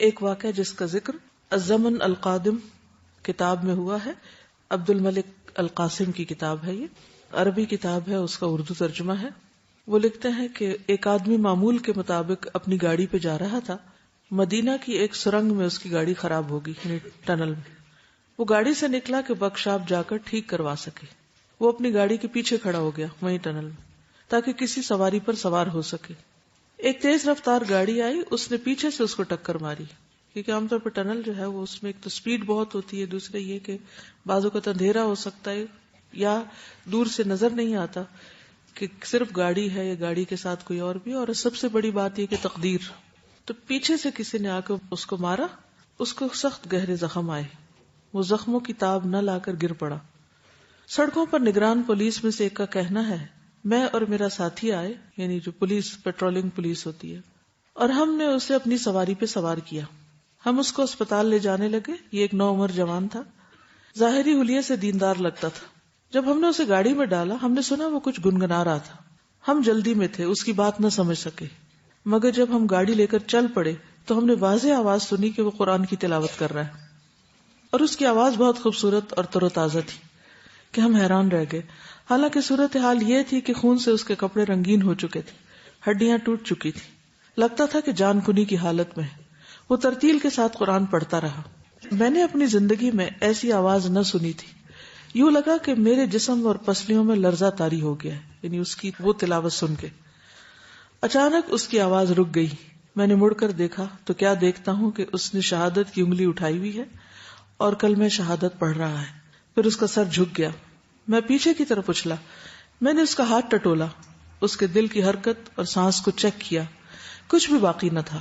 ایک واقعہ جس کا ذکر الزمن القادم کتاب میں ہوا ہے، عبد الملک القاسم کی کتاب ہے، یہ عربی کتاب ہے، اس کا اردو ترجمہ ہے۔ وہ لکھتے ہیں کہ ایک آدمی معمول کے مطابق اپنی گاڑی پہ جا رہا تھا، مدینہ کی ایک سرنگ میں اس کی گاڑی خراب ہوگی، یعنی ٹنل میں۔ وہ گاڑی سے نکلا کہ ورکشاپ جا کر ٹھیک کروا سکے۔ وہ اپنی گاڑی کے پیچھے کھڑا ہو گیا وہیں ٹنل میں، تاکہ کسی سواری پر سوار ہو سکے۔ ایک تیز رفتار گاڑی آئی، اس نے پیچھے سے اس کو ٹکر ماری، کیونکہ عام طور پر ٹنل جو ہے وہ اس میں ایک تو سپیڈ بہت ہوتی ہے، دوسرے یہ کہ بعض اوقات اندھیرا ہو سکتا ہے یا دور سے نظر نہیں آتا کہ صرف گاڑی ہے یا گاڑی کے ساتھ کوئی اور بھی، اور سب سے بڑی بات یہ کہ تقدیر۔ تو پیچھے سے کسی نے آ کر اس کو مارا، اس کو سخت گہرے زخم آئے، وہ زخموں کی تاب نہ لا کر گر پڑا۔ سڑکوں پر نگران پولیس میں سے ایک کا کہنا ہے، میں اور میرا ساتھی آئے، یعنی جو پولیس پیٹرولنگ پولیس ہوتی ہے، اور ہم نے اسے اپنی سواری پہ سوار کیا۔ ہم اس کو اسپتال لے جانے لگے۔ یہ ایک نوعمر جوان تھا، ظاہری حلیے سے دیندار لگتا تھا۔ جب ہم نے اسے گاڑی میں ڈالا، ہم نے سنا وہ کچھ گنگنا رہا تھا۔ ہم جلدی میں تھے، اس کی بات نہ سمجھ سکے، مگر جب ہم گاڑی لے کر چل پڑے تو ہم نے واضح آواز سنی کہ وہ قرآن کی تلاوت کر رہا ہے، اور اس کی آواز بہت خوبصورت اور تر و تازہ تھی کہ ہم حیران رہ گئے۔ حالانکہ صورتحال یہ تھی کہ خون سے اس کے کپڑے رنگین ہو چکے تھے، ہڈیاں ٹوٹ چکی تھی، لگتا تھا کہ جان کنی کی حالت میں ہے۔ وہ ترتیل کے ساتھ قرآن پڑھتا رہا۔ میں نے اپنی زندگی میں ایسی آواز نہ سنی تھی۔ یوں لگا کہ میرے جسم اور پسلیوں میں لرزہ طاری ہو گیا ہے، یعنی اس کی وہ تلاوت سن کے۔ اچانک اس کی آواز رک گئی۔ میں نے مڑ کر دیکھا تو کیا دیکھتا ہوں کہ اس نے شہادت کی انگلی اٹھائی ہوئی ہے اور کلمہ شہادت پڑھ رہا ہے۔ پھر اس کا سر جھک گیا۔ میں پیچھے کی طرف اچھلا، میں نے اس کا ہاتھ ٹٹولا، اس کے دل کی حرکت اور سانس کو چیک کیا، کچھ بھی باقی نہ تھا۔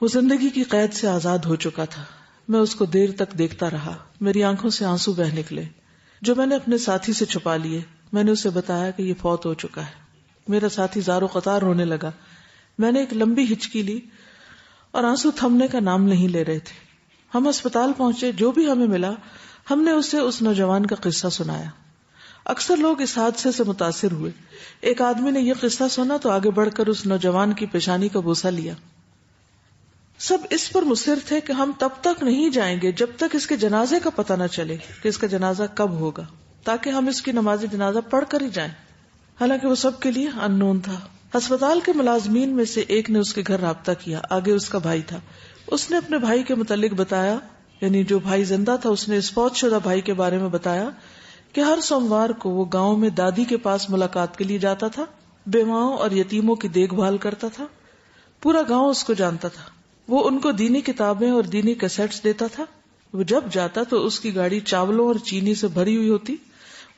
وہ زندگی کی قید سے آزاد ہو چکا تھا۔ میں اس کو دیر تک دیکھتا رہا، میری آنکھوں سے آنسو بہہ نکلے جو میں نے اپنے ساتھی سے چھپا لیے۔ میں نے اسے بتایا کہ یہ فوت ہو چکا ہے۔ میرا ساتھی زار و قطار رونے لگا۔ میں نے ایک لمبی ہچکی لی اور آنسو تھمنے کا نام نہیں لے رہے تھے۔ ہم اسپتال پہنچے، جو بھی ہمیں ملا ہم نے اسے اس نوجوان کا قصہ سنایا۔ اکثر لوگ اس حادثے سے متاثر ہوئے۔ ایک آدمی نے یہ قصہ سنا تو آگے بڑھ کر اس نوجوان کی پیشانی کا بوسہ لیا۔ سب اس پر مصر تھے کہ ہم تب تک نہیں جائیں گے جب تک اس کے جنازے کا پتہ نہ چلے کہ اس کا جنازہ کب ہوگا، تاکہ ہم اس کی نماز جنازہ پڑھ کر ہی جائیں، حالانکہ وہ سب کے لیے ان نون تھا۔ ہسپتال کے ملازمین میں سے ایک نے اس کے گھر رابطہ کیا، آگے اس کا بھائی تھا۔ اس نے اپنے بھائی کے متعلق بتایا، یعنی جو بھائی زندہ تھا اس نے اس فوت شدہ بھائی کے بارے میں بتایا کہ ہر سوموار کو وہ گاؤں میں دادی کے پاس ملاقات کے لیے جاتا تھا، بیواؤں اور یتیموں کی دیکھ بھال کرتا تھا۔ پورا گاؤں اس کو جانتا تھا۔ وہ ان کو دینی کتابیں اور دینی کیسٹس دیتا تھا۔ وہ جب جاتا تو اس کی گاڑی چاولوں اور چینی سے بھری ہوئی ہوتی،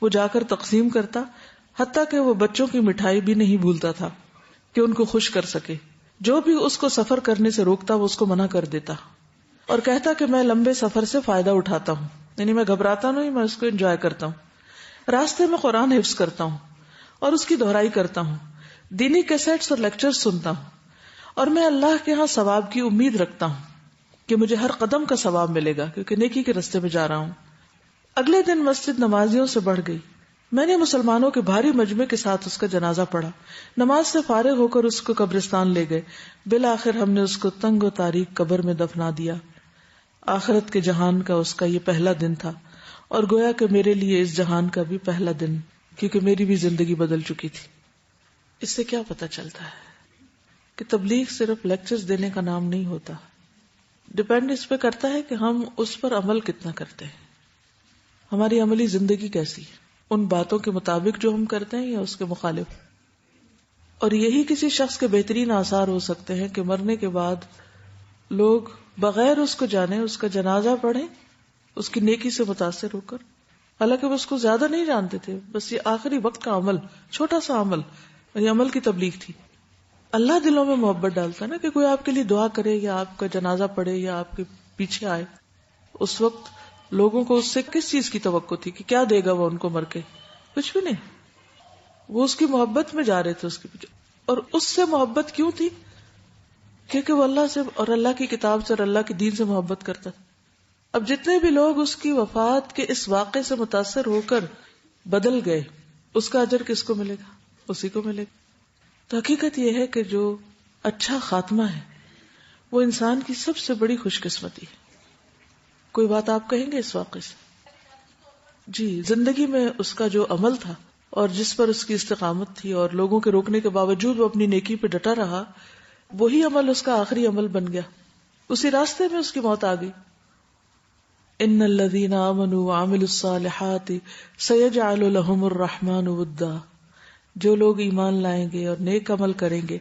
وہ جا کر تقسیم کرتا، حتیٰ کہ وہ بچوں کی مٹھائی بھی نہیں بھولتا تھا کہ ان کو خوش کر سکے۔ جو بھی اس کو سفر کرنے سے روکتا وہ اس کو منع کر دیتا اور کہتا کہ میں لمبے سفر سے فائدہ اٹھاتا ہوں، یعنی میں گھبراتا نہیں، میں اس کو انجوائے کرتا ہوں۔ راستے میں قرآن حفظ کرتا ہوں اور اس کی دہرائی کرتا ہوں، دینی کیسٹس اور لیکچر سنتا ہوں، اور میں اللہ کے ہاں ثواب کی امید رکھتا ہوں کہ مجھے ہر قدم کا ثواب ملے گا، کیونکہ نیکی کے راستے میں جا رہا ہوں۔ اگلے دن مسجد نمازیوں سے بڑھ گئی۔ میں نے مسلمانوں کے بھاری مجمع کے ساتھ اس کا جنازہ پڑھا۔ نماز سے فارغ ہو کر اس کو قبرستان لے گئے۔ بالآخر ہم نے اس کو تنگ و تاریک قبر میں دفنا دیا۔ آخرت کے جہان کا اس کا یہ پہلا دن تھا، اور گویا کہ میرے لیے اس جہان کا بھی پہلا دن، کیونکہ میری بھی زندگی بدل چکی تھی۔ اس سے کیا پتہ چلتا ہے کہ تبلیغ صرف لیکچرز دینے کا نام نہیں ہوتا۔ ڈیپینڈ اس پہ کرتا ہے کہ ہم اس پر عمل کتنا کرتے ہیں، ہماری عملی زندگی کیسی ہے، ان باتوں کے مطابق جو ہم کرتے ہیں یا اس کے مخالف۔ اور یہی کسی شخص کے بہترین آثار ہو سکتے ہیں کہ مرنے کے بعد لوگ بغیر اس کو جانے اس کا جنازہ پڑھیں، اس کی نیکی سے متاثر ہو کر، حالانکہ وہ اس کو زیادہ نہیں جانتے تھے، بس یہ آخری وقت کا عمل، چھوٹا سا عمل، اور یہ عمل کی تبلیغ تھی۔ اللہ دلوں میں محبت ڈالتا ہے نا، کہ کوئی آپ کے لیے دعا کرے یا آپ کا جنازہ پڑھے یا آپ کے پیچھے آئے۔ اس وقت لوگوں کو اس سے کس چیز کی توقع تھی کہ کیا دے گا وہ ان کو مر کے؟ کچھ بھی نہیں۔ وہ اس کی محبت میں جا رہے تھے اس کے پیچھے۔ اور اس سے محبت کیوں تھی؟ کیونکہ وہ اللہ سے اور اللہ کی کتاب سے اور اللہ کے دین سے محبت کرتا تھا۔ اب جتنے بھی لوگ اس کی وفات کے اس واقعے سے متاثر ہو کر بدل گئے، اس کا اجر کس کو ملے گا؟ اسی کو ملے گا۔ تو حقیقت یہ ہے کہ جو اچھا خاتمہ ہے وہ انسان کی سب سے بڑی خوش قسمتی ہے. کوئی بات آپ کہیں گے اس واقعے سے؟ جی، زندگی میں اس کا جو عمل تھا اور جس پر اس کی استقامت تھی اور لوگوں کے روکنے کے باوجود وہ اپنی نیکی پہ ڈٹا رہا، وہی عمل اس کا آخری عمل بن گیا. اسی راستے میں اس کی موت آ گئی. ان الذین آمنوا وعملوا الصالحات سیجعل لهم الرحمن ودا. جو لوگ ایمان لائیں گے اور نیک عمل کریں گے،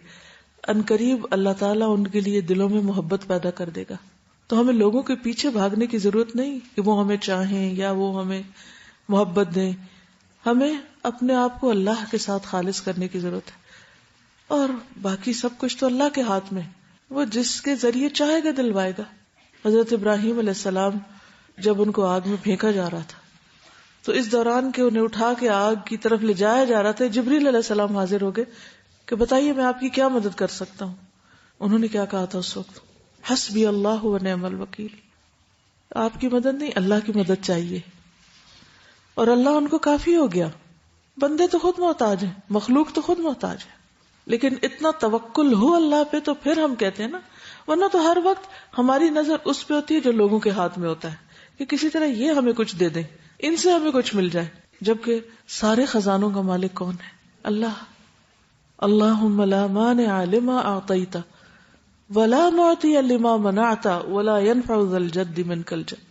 عنقریب اللہ تعالیٰ ان کے لیے دلوں میں محبت پیدا کر دے گا. تو ہمیں لوگوں کے پیچھے بھاگنے کی ضرورت نہیں کہ وہ ہمیں چاہیں یا وہ ہمیں محبت دیں. ہمیں اپنے آپ کو اللہ کے ساتھ خالص کرنے کی ضرورت ہے، اور باقی سب کچھ تو اللہ کے ہاتھ میں. وہ جس کے ذریعے چاہے گا دلوائے گا. حضرت ابراہیم علیہ السلام جب ان کو آگ میں پھینکا جا رہا تھا تو اس دوران کہ انہیں اٹھا کے آگ کی طرف لے جایا جا رہا تھا، جبریل علیہ السلام حاضر ہو گئے کہ بتائیے میں آپ کی کیا مدد کر سکتا ہوں. انہوں نے کیا کہا تھا اس وقت؟ حسبی اللہ و نعم الوکیل. آپ کی مدد نہیں، اللہ کی مدد چاہیے، اور اللہ ان کو کافی ہو گیا. بندے تو خود محتاج ہیں، مخلوق تو خود محتاج ہے، لیکن اتنا توکل ہو اللہ پہ تو پھر ہم کہتے ہیں نا. ورنہ تو ہر وقت ہماری نظر اس پہ ہوتی ہے جو لوگوں کے ہاتھ میں ہوتا ہے کہ کسی طرح یہ ہمیں کچھ دے دیں، ان سے ہمیں کچھ مل جائے. جبکہ سارے خزانوں کا مالک کون ہے؟ اللہ. اللہم لا مانع لما اعطیت ولا معطی لما منعت ولا ينفع ذا الجد منک الجد.